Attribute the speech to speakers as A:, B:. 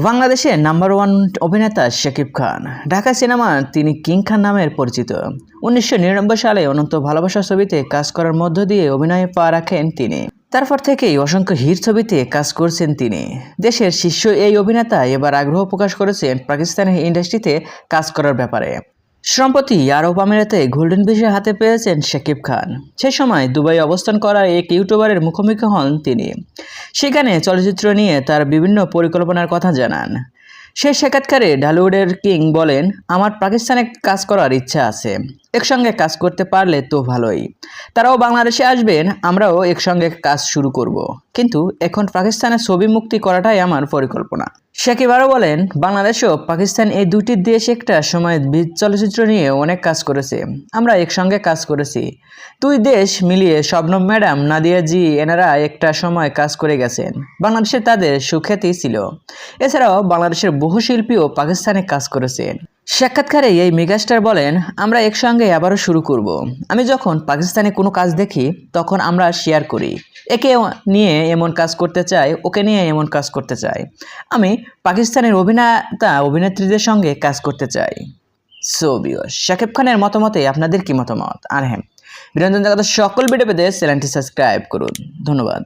A: বাংলাদেশের number one অভিনেতা শাকিব খান ঢাকা সিনেমার তিনি কিং খান নামের পরিচিত। 1999 সালে অনন্ত ভালোবাসা ছবিতে কাজ করার মধ্য দিয়ে অভিনয়ে পা রাখেন তিনি। তারপর থেকেই অসংখ্য হিট ছবিতে কাজ করছেন তিনি। দেশের শীর্ষ এই অভিনেতা এবার আগ্রহ প্রকাশ করেছেন পাকিস্তানের ইন্ডাস্ট্রিতে কাজ করার ব্যাপারে। সম্প্রতি আরব আমিরাতে গোল্ডেন ভিসা হাতে পেয়েছেন শাকিব খান। সে সময় দুবাই অবস্থান করা এক ইউটিউবারের মুখোমুখি হন তিনি। সেখানে চলচ্চিত্র নিয়ে তার বিভিন্ন পরিকল্পনার কথা জানান। সেই সাক্ষাৎকারে ঢালিউডের কিং বলেন, আমার পাকিস্তানে কাজ করার ইচ্ছা আছে, একসঙ্গে কাজ করতে পারলে তো ভালোই। তারাও বাংলাদেশে আসবেন, আমরাও একসঙ্গে কাজ শুরু করব। কিন্তু এখন পাকিস্তানে ছবি মুক্তি করাটাই আমার পরিকল্পনা। শাকিব আরও বলেন, বাংলাদেশ ও পাকিস্তান এই দুটি দেশ একটা সময় চলচ্চিত্র নিয়ে অনেক কাজ করেছে, আমরা একসঙ্গে কাজ করেছি। দুই দেশ মিলিয়ে শবনম ম্যাডাম, নাদিয়া জি এনারা একটা সময় কাজ করে গেছেন। বাংলাদেশে তাদের সুখ্যাতি ছিল। এছাড়াও বাংলাদেশের বহু শিল্পীও পাকিস্তানে কাজ করেছেন। সাক্ষাৎকারে এই মেগাস্টার বলেন, আমরা একসঙ্গে আবারও শুরু করব। আমি যখন পাকিস্তানে কোনো কাজ দেখি তখন আমরা শেয়ার করি, একে নিয়ে এমন কাজ করতে চাই, ওকে নিয়ে এমন কাজ করতে চাই। আমি পাকিস্তানের অভিনেতা অভিনেত্রীদের সঙ্গে কাজ করতে চাই। সো ভিউয়ার্স, শাকিব খানের মতামতে আপনাদের কি মতামত? আর হ্যাঁ, বিনোদন জগতের সকল ভিডিও পেতে চ্যানেলটি সাবস্ক্রাইব করুন। ধন্যবাদ।